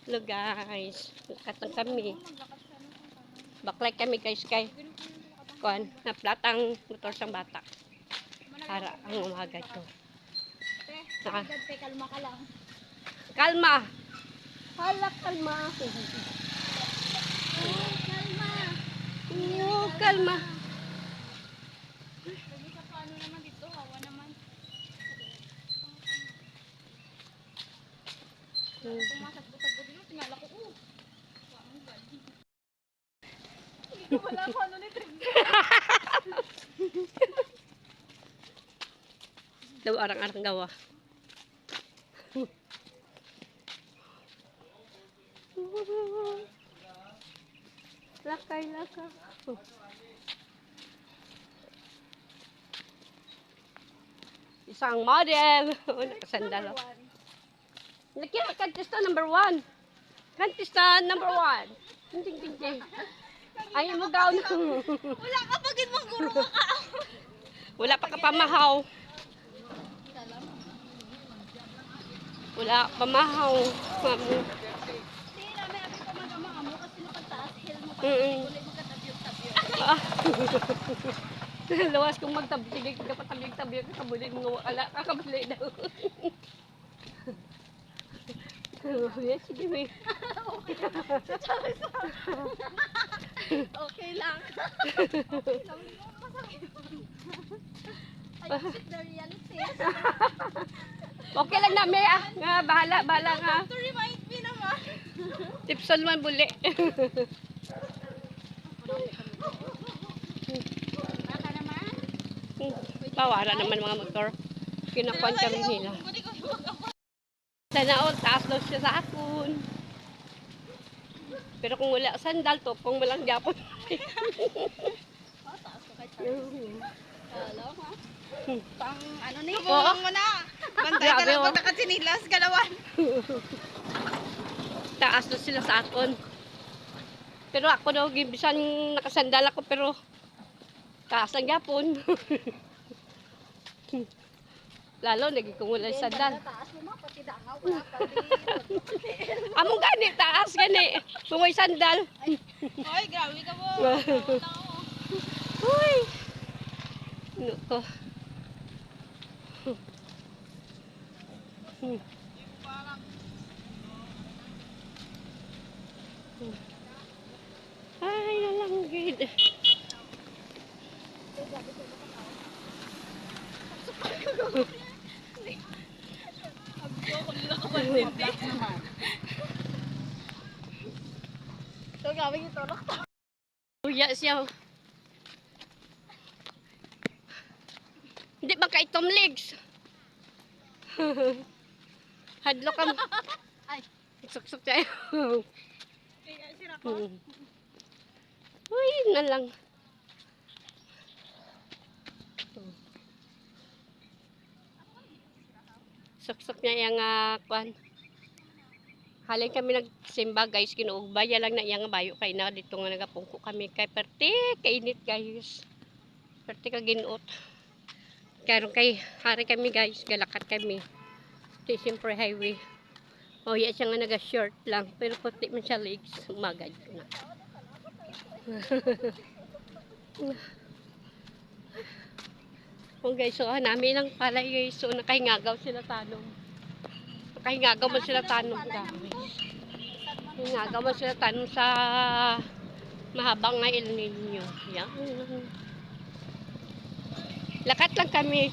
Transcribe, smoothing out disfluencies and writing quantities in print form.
Hello guys, nakatang kami. Baklay kami guys kay kuan na platang motor sang bata. Para ang umaga ito. Kalma ka lang. Kalma. Hala, kalma. Kalma. Kalma. Sabi sa paano naman dito, hawa naman. Pumasag-butag-butag dito, tingala ko, hindi ko wala paano ni Trip. Daw arang-arang gawa. Lakay. Isang model. Nakasandal. Nakita contestant number 1. Contestant number 1. Ting. Ay mo gaw na. Wala ka pagin mong guro ka. Wala pa ka pamahaw. Wala pamahaw. Hindi namin abi ko magama amo kasi nakataas hill mo pa. Kulay mo katabyog-tabyog. Lawas kung magtabig, dapat tabig-tabig kabulin mo wala kakabuli daw. Yes, sige may. Okay lang. I accept the reality. Okay lang na may nga bahala nga. To remind me naman. Tipson man buli. Baka naman. Pawara naman mga motor. Kinakuan kami nila. Sana all taas daw siya sa akon. Pero kung wala sandal to, kung walang japon. Taas ko kahit hello ha? Pang ano ni? Oo. Mo na. Bantay ka lang pag nakasinilas galawan. Taas daw sila sa akon. Pero ako daw, gibisan nakasandal ako, pero taas ang japon. Lalo, naging kung wala sandal. Taas mo pati dangaw wala pa Among gani, taas gani. Kung may sandal. Hoy, grabe ka mo. Uy! Ano to? Ay, nalanggid. So, grabe yung tulok. Uya siya. Hindi ba kay Tom Legs? Hadlo ka. Ay. Suksok siya. Kaya sira ko. Uy, na lang. Suksok niya yung kwan. Halin kami nagsimba guys, kinuugbaya lang na iyang bayo kay na dito nga nagapungko kami kay perte, kainit guys. Perte ka ginuot. Karon kay hari kami guys, galakat kami. Di siyempre highway. O iya siya nga naga-short lang, pero puti man siya legs, umagad ko na. Oh guys, so namin lang pala guys, so nakahingagaw sila tanong. Nakahingagaw man sila tanong guys. Hingagaw man sila tanong sa mahabang nga El Nino. Yan. Lakat lang kami.